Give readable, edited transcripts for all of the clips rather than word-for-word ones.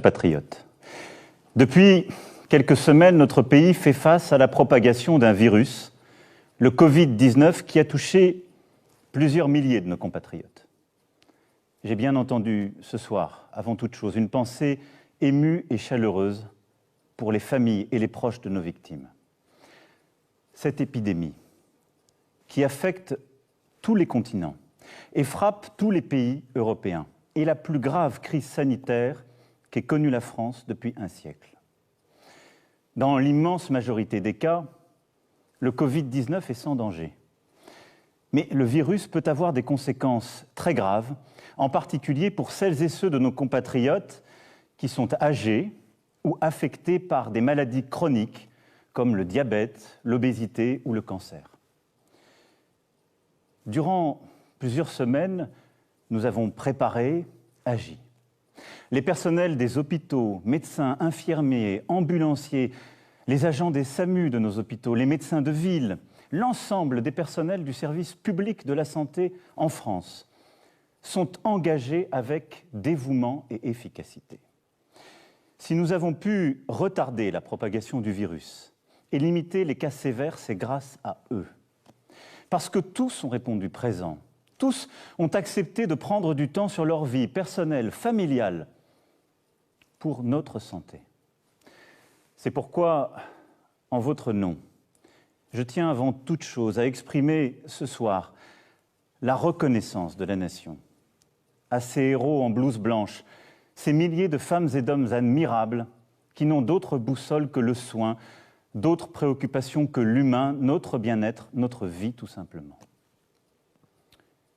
Compatriotes. Depuis quelques semaines, notre pays fait face à la propagation d'un virus, le Covid-19, qui a touché plusieurs milliers de nos compatriotes. J'ai bien entendu ce soir, avant toute chose, une pensée émue et chaleureuse pour les familles et les proches de nos victimes. Cette épidémie, qui affecte tous les continents et frappe tous les pays européens, est la plus grave crise sanitaire qu'ait connue la France depuis un siècle. Dans l'immense majorité des cas, le Covid-19 est sans danger. Mais le virus peut avoir des conséquences très graves, en particulier pour celles et ceux de nos compatriotes qui sont âgés ou affectés par des maladies chroniques comme le diabète, l'obésité ou le cancer. Durant plusieurs semaines, nous avons préparé, agi. Les personnels des hôpitaux, médecins, infirmiers, ambulanciers, les agents des SAMU de nos hôpitaux, les médecins de ville, l'ensemble des personnels du service public de la santé en France sont engagés avec dévouement et efficacité. Si nous avons pu retarder la propagation du virus et limiter les cas sévères, c'est grâce à eux. Parce que tous ont répondu présent. Tous ont accepté de prendre du temps sur leur vie personnelle, familiale, pour notre santé. C'est pourquoi, en votre nom, je tiens avant toute chose à exprimer ce soir la reconnaissance de la nation à ces héros en blouse blanche, ces milliers de femmes et d'hommes admirables qui n'ont d'autre boussole que le soin, d'autres préoccupations que l'humain, notre bien-être, notre vie tout simplement.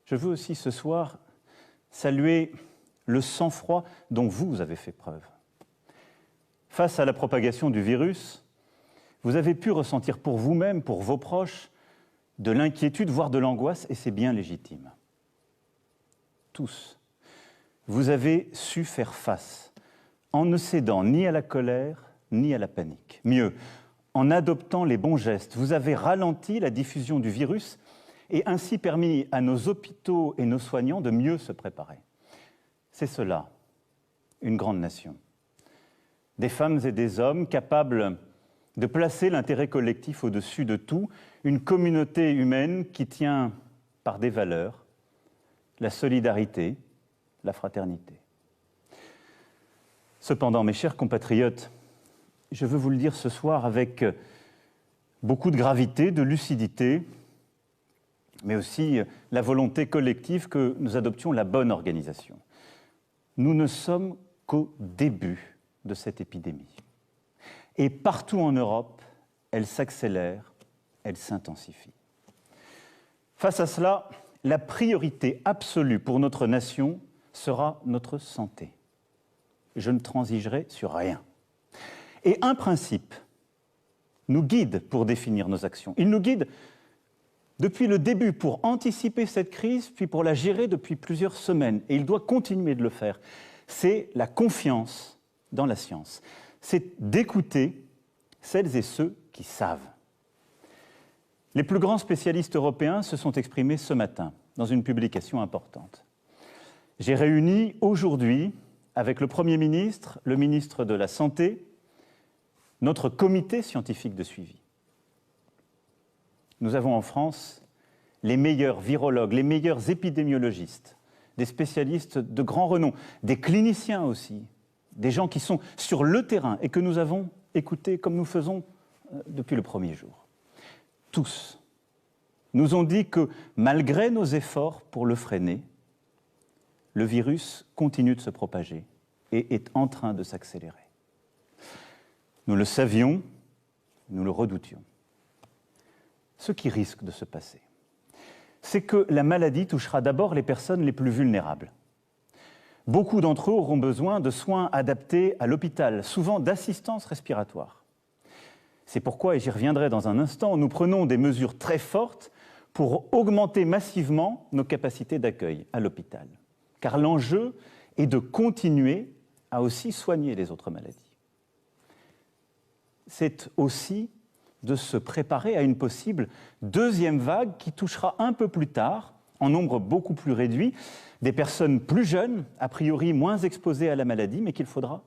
Je veux aussi ce soir saluer le sang-froid dont vous avez fait preuve. Face à la propagation du virus, vous avez pu ressentir pour vous-même, pour vos proches, de l'inquiétude, voire de l'angoisse, et c'est bien légitime. Tous, vous avez su faire face en ne cédant ni à la colère, ni à la panique. Mieux, en adoptant les bons gestes, vous avez ralenti la diffusion du virus et ainsi permis à nos hôpitaux et nos soignants de mieux se préparer. C'est cela, une grande nation. Des femmes et des hommes capables de placer l'intérêt collectif au-dessus de tout, une communauté humaine qui tient par des valeurs, la solidarité, la fraternité. Cependant, mes chers compatriotes, je veux vous le dire ce soir avec beaucoup de gravité, de lucidité, mais aussi la volonté collective que nous adoptions la bonne organisation. Nous ne sommes qu'au début de cette épidémie. Et partout en Europe, elle s'accélère, elle s'intensifie. Face à cela, la priorité absolue pour notre nation sera notre santé. Je ne transigerai sur rien. Et un principe nous guide pour définir nos actions. Il nous guide depuis le début pour anticiper cette crise, puis pour la gérer depuis plusieurs semaines. Et il doit continuer de le faire. C'est la confiance dans la science. C'est d'écouter celles et ceux qui savent. Les plus grands spécialistes européens se sont exprimés ce matin dans une publication importante. J'ai réuni aujourd'hui, avec le Premier ministre, le ministre de la Santé, notre comité scientifique de suivi. Nous avons en France les meilleurs virologues, les meilleurs épidémiologistes, des spécialistes de grand renom, des cliniciens aussi, des gens qui sont sur le terrain et que nous avons écoutés comme nous faisons depuis le premier jour. Tous nous ont dit que malgré nos efforts pour le freiner, le virus continue de se propager et est en train de s'accélérer. Nous le savions, nous le redoutions. Ce qui risque de se passer, c'est que la maladie touchera d'abord les personnes les plus vulnérables. Beaucoup d'entre eux auront besoin de soins adaptés à l'hôpital, souvent d'assistance respiratoire. C'est pourquoi, et j'y reviendrai dans un instant, nous prenons des mesures très fortes pour augmenter massivement nos capacités d'accueil à l'hôpital. Car l'enjeu est de continuer à aussi soigner les autres maladies. C'est aussi de se préparer à une possible deuxième vague qui touchera un peu plus tard, en nombre beaucoup plus réduit, des personnes plus jeunes, a priori moins exposées à la maladie, mais qu'il faudra